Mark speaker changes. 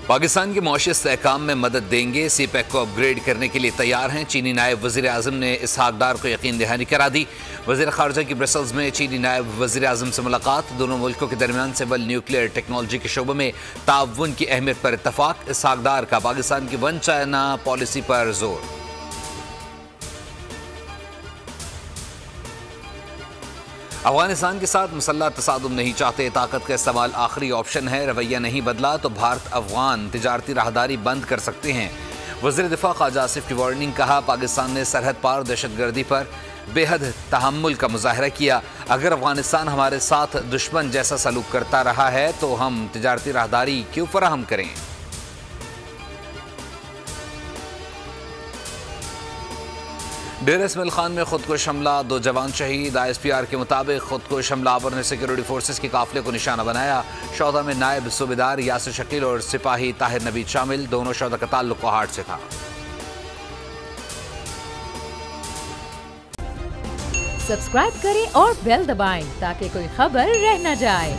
Speaker 1: पाकिस्तान की मौशी इस्तेहकाम में मदद देंगे, सीपैक को अपग्रेड करने के लिए तैयार हैं। चीनी नायब वज़ीर आज़म ने इसहाक डार को यकीन दहानी करा दी। वज़ीर ख़ारजा की ब्रसल्स में चीनी नायब वज़ीर आज़म से मुलाकात। दोनों मुल्कों के दरमियान सिविल न्यूक्लियर टेक्नोलॉजी के शोबे में ताउन की अहमियत पर इत्तफाक। इसहाक डार का पाकिस्तान की वन चाइना पॉलिसी पर जोर। अफगानिस्तान के साथ मुसल्लह तसादुम नहीं चाहते, ताकत का इस्तेमाल आखिरी ऑप्शन है। रवैया नहीं बदला तो भारत अफगान तिजारती राहदारी बंद कर सकते हैं। वज़ीर दिफा ख्वाजा आसिफ की वार्निंग। कहा, पाकिस्तान ने सरहद पार दहशतगर्दी पर बेहद तहम्मुल का मुजाहरा किया। अगर अफगानिस्तान हमारे साथ दुश्मन जैसा सलूक करता रहा है तो हम तिजारती राहदारी क्यों फराहम करें। डेरा इस्माइल खान में खुदकुश हमला, 2 जवान शहीद। ISPR के मुताबिक खुदकुश हमलावर ने सिक्योरिटी फोर्सेस के काफिले को निशाना बनाया। शौदा में नायब सूबेदार यासिर शकील और सिपाही ताहिर नवीद शामिल। दोनों शौदा का ताल्लुक कोहाट से था।
Speaker 2: सब्सक्राइब करें और बेल दबाएं ताकि कोई खबर रह न जाए।